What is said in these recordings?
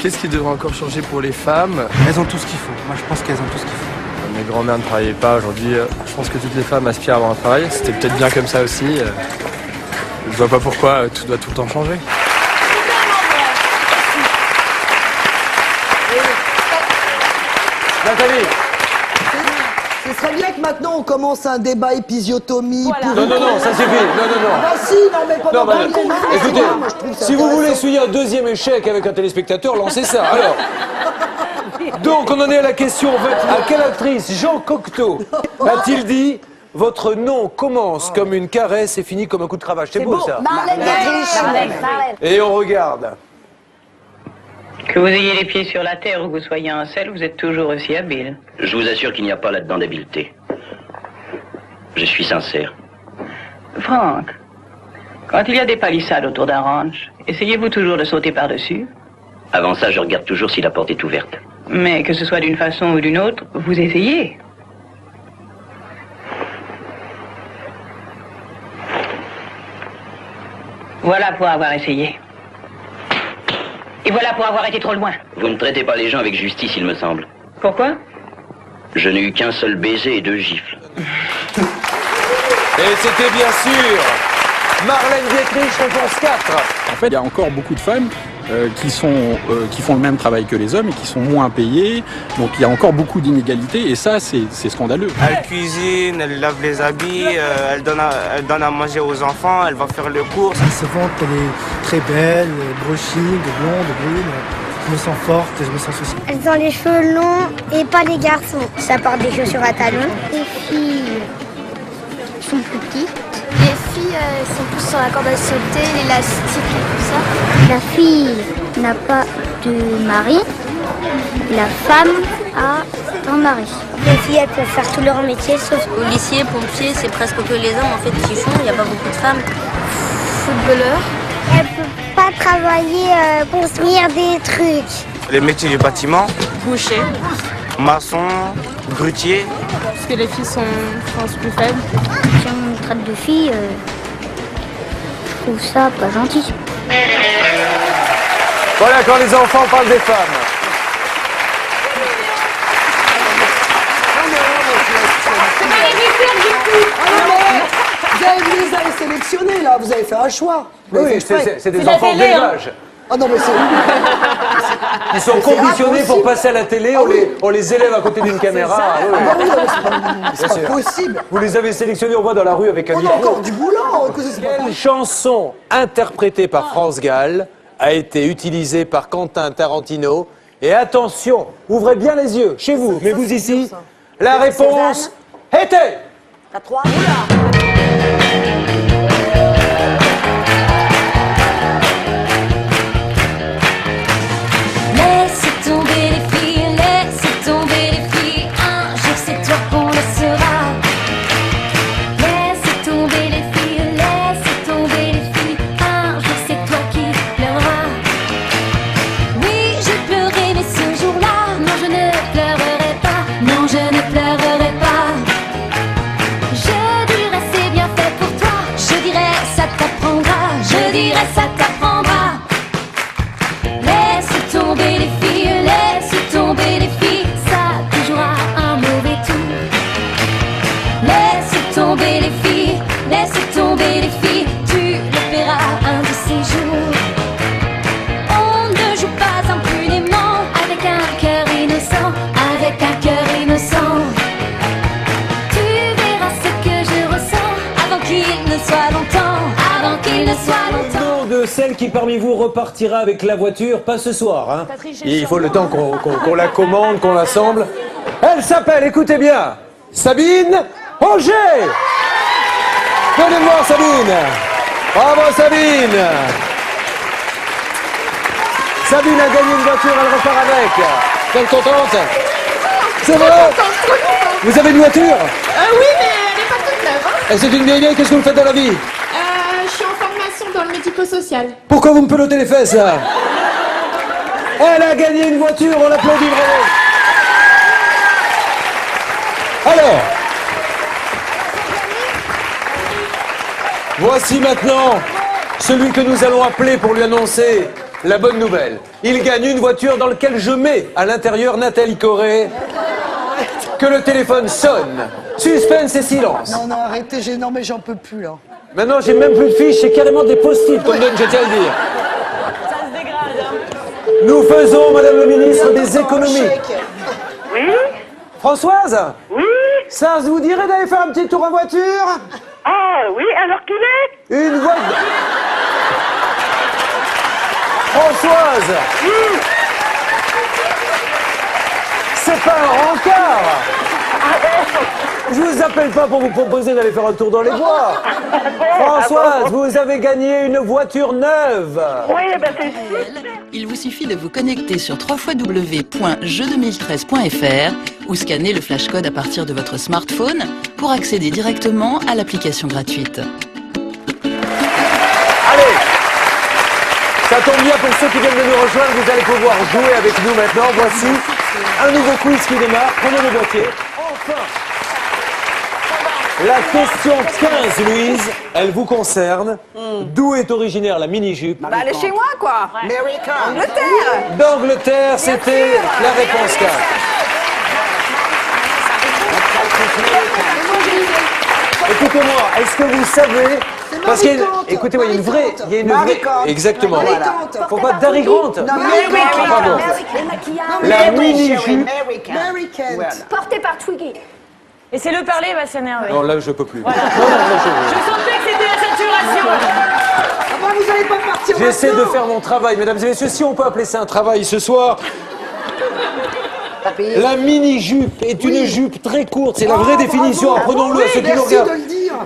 Qu'est-ce qui devrait encore changer pour les femmes? Elles ont tout ce qu'il faut. Moi, je pense qu'elles ont tout ce qu'il faut. Mes grands-mères ne travaillaient pas aujourd'hui. Je pense que toutes les femmes aspirent à avoir un travail. C'était peut-être bien comme ça aussi. Je ne vois pas pourquoi tout doit tout le temps changer. Nathalie. Ce serait bien que maintenant on commence un débat épisiotomie. Voilà. Non, ça suffit. Non. Ah si, non mais pas Non, mal. écoutez, si vous voulez essuyer un deuxième échec avec un téléspectateur, lancez ça. Alors, donc on en est à la question, en fait, à quelle actrice Jean Cocteau a-t-il dit « Votre nom commence comme une caresse et finit comme un coup de cravache ». C'est beau, ça. Marlène Dietrich. Et on regarde. Que vous ayez les pieds sur la terre ou que vous soyez un sel, vous êtes toujours aussi habile. Je vous assure qu'il n'y a pas là-dedans d'habileté. Je suis sincère. Franck, quand il y a des palissades autour d'un ranch, essayez-vous toujours de sauter par-dessus? Avant ça, je regarde toujours si la porte est ouverte. Mais que ce soit d'une façon ou d'une autre, vous essayez. Voilà pour avoir essayé. Et voilà pour avoir été trop loin. Vous ne traitez pas les gens avec justice, il me semble. Pourquoi? Je n'ai eu qu'un seul baiser et 2 gifles. Et c'était bien sûr Marlène Dietrich, réponse 4. En fait, il y a encore beaucoup de femmes qui font le même travail que les hommes et qui sont moins payées. Donc il y a encore beaucoup d'inégalités et ça, c'est scandaleux. Elle cuisine, elle lave les habits, elle donne à manger aux enfants, elle va faire les courses. Elle se vante qu'elle est très belle, brushing, blonde, brune. Je me sens forte, je me sens sociale. Elles ont les cheveux longs et pas les garçons. Ça porte des chaussures à talons. Les filles sont plus petites. Les filles sont plus sur la corde à sauter, l'élastique et tout ça. La fille n'a pas de mari. La femme a un mari. Les filles, elles peuvent faire tout leur métier sauf... Policier, pompier, c'est presque que les hommes en fait qui font. Il n'y a pas beaucoup de femmes. Footballeur. Elles ne peuvent pas travailler, construire des trucs. Les métiers du bâtiment, Boucher. maçon, grutier. Parce que les filles sont, je pense, plus faibles. Si on me traite de fille, je trouve ça pas gentil. Voilà, quand les enfants parlent des femmes. Vous avez sélectionné là, vous avez fait un choix. Oui, c'est des enfants d'élevage. Ah non mais c'est... Ils sont conditionnés pour passer à la télé, on les élève à côté d'une caméra. Ah bah oui, c'est pas possible. Vous les avez sélectionnés, on voit dans la rue avec un On a micro. encore du boulot. Quelle chanson interprétée par France Gall a été utilisée par Quentin Tarantino? Et attention, ouvrez bien les yeux, chez vous, mais vous ici, la réponse était... À 3. Laisse tomber les filles, laisse tomber les filles. Un jour c'est toi qu'on laissera. Laisse tomber les filles, laisse tomber les filles. Un jour c'est toi qui pleureras. Oui, j'ai pleuré, mais ce jour-là, non je ne pleurerai pas. Non, je ne pleurerai pas. Je dirais c'est bien fait pour toi. Je dirais ça t'apprendra. Je dirais ça t'apprendra. Laisse tomber les filles, laisse tomber les filles, ça te jouera un mauvais tour. Laisse tomber les filles, laisse tomber les filles, tu le verras un de ces jours. On ne joue pas impunément avec un cœur innocent, avec un cœur innocent. Tu verras ce que je ressens avant qu'il ne soit longtemps, avant qu'il ne soit longtemps. De celle qui parmi vous repartira avec la voiture, pas ce soir, hein. Il faut le temps qu'on la commande, qu'on l'assemble. Elle s'appelle, écoutez bien, Sabine Auger. Venez me voir, Sabine. Bravo, Sabine. Sabine a gagné une voiture, elle repart avec. Vous êtes contente? C'est vrai? Vous avez une voiture? Oui, mais elle n'est pas toute neuve. Hein. Et c'est une vieille, qu'est-ce que vous faites dans la vie? Je suis en formation dans le médico-social. Pourquoi vous me pelotez les fesses, là? Elle a gagné une voiture, on l'applaudit, bravo. Alors, voici maintenant celui que nous allons appeler pour lui annoncer la bonne nouvelle. Il gagne une voiture dans laquelle je mets à l'intérieur Nathalie Corée. Que le téléphone sonne. Suspense et silence. Non, non, arrêtez, non mais j'en peux plus là. Maintenant, j'ai même plus de fiches, c'est carrément des post-it qu'on me donne, je tiens à le dire. Ça se dégrade, hein. Nous faisons, Madame la Ministre, des économies. Oui? Françoise, Oui? ça vous dirait d'aller faire un petit tour en voiture? Ah oui, alors qu'il est? Une voiture... Françoise, c'est pas un rencard. Je vous appelle pas pour vous proposer d'aller faire un tour dans les bois. Françoise, vous avez gagné une voiture neuve. Oui, ben c'est super. Il vous suffit de vous connecter sur www.jeu2013.fr ou scanner le flashcode à partir de votre smartphone pour accéder directement à l'application gratuite. Allez, ça tombe bien pour ceux qui viennent de nous rejoindre, vous allez pouvoir jouer avec nous maintenant. Voici un nouveau quiz qui démarre. Prenez le boîtier. Enfin, la question 15, Louise, elle vous concerne. D'où est originaire la mini-jupe? Bah, elle est chez moi, quoi. Angleterre. D'Angleterre, c'était la réponse 4. Écoutez-moi, est-ce que vous savez... Parce qu'il y a écoutez-moi, il y a une vraie... Exactement. Faut pas Dari Grant. Pardon. La mini-jupe. Porté par Twiggy. Et c'est le parler va s'énerver. Non, là, je peux plus. Voilà. Je sentais que c'était la saturation. Ah bah, vous allez pas partir. J'essaie de faire mon travail, mesdames et messieurs. Si on peut appeler ça un travail ce soir. La mini-jupe est une jupe très courte. C'est la vraie définition. Apprenons-le à ceux qui nous regardent.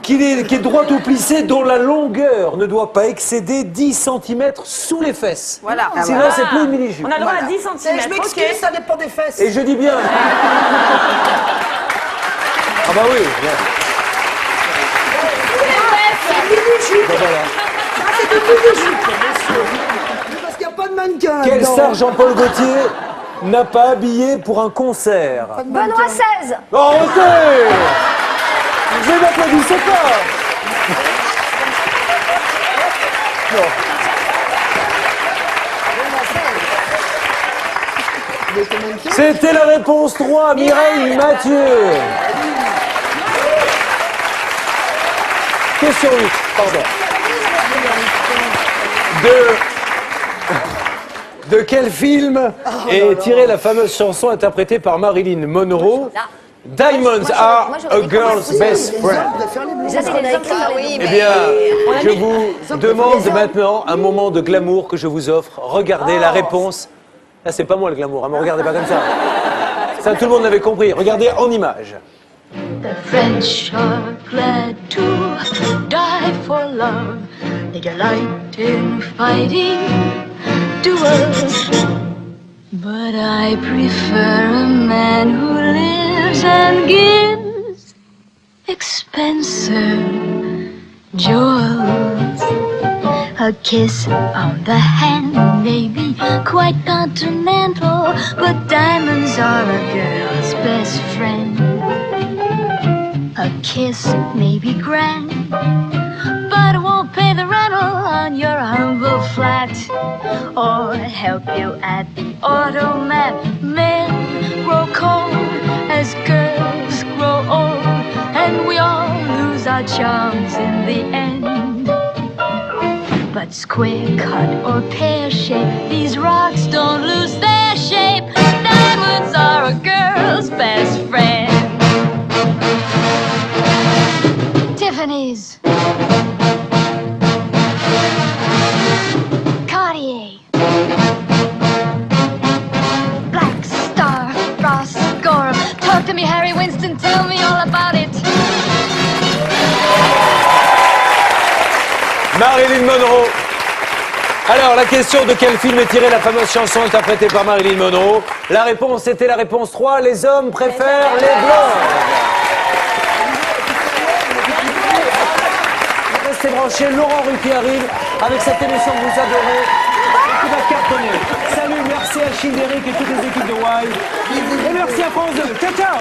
Qui est droite ou plissée, dont la longueur ne doit pas excéder 10 cm sous les fesses. Voilà. Sinon, c'est plus une mini-jupe. On a le droit à 10 cm. Je m'excuse, ça dépend des fesses. Et je dis bien. Ah bah oui. Bien. C'est une mini-jupe. Ben voilà. Ah, c'est une mini-jupe, monsieur. Parce qu'il n'y a pas de mannequin. Quel là-dedans. star Jean-Paul Gaultier n'a pas habillé pour un concert? Benoît XVI. Oh, arrêtez! Je n'applaudissez pas! Non. C'était la réponse 3, Mireille Mathieu. Question 8, pardon. De quel film est tirée la fameuse chanson interprétée par Marilyn Monroe? Diamonds are a girl's best friend. Eh bien, je vous demande maintenant un moment de glamour que je vous offre. Regardez la réponse. Là, c'est pas moi le glamour, hein, me regardez pas comme ça. Ça, tout le monde l'avait compris. Regardez en image. The French are glad to die for love. They delight in fighting duels. But I prefer a man who lives and gives expensive jewels. A kiss on the hand may be quite continental, but diamonds are a girl's best friend. A kiss may be grand, but it won't pay the rental on your humble flat or help you at the automat. Men grow cold as girls grow old, and we all lose our charms in the end. But square cut or pear shape, these rocks don't lose their shape. Diamonds are a girl's best friend. Tiffany's, Cartier, Black Star, Ross, Gorham. Talk to me, Harry Winston, tell me all about it. Marilyn Monroe. Alors, la question de quel film est tirée la fameuse chanson interprétée par Marilyn Monroe? La réponse était la réponse 3. Les hommes préfèrent les blondes. Restez branchés, Laurent Ruquier arrive avec cette émission que vous adorez et qui va cartonner. Salut, merci à Childéric et toutes les équipes de Wild. Et merci à France 2. Ciao, ciao.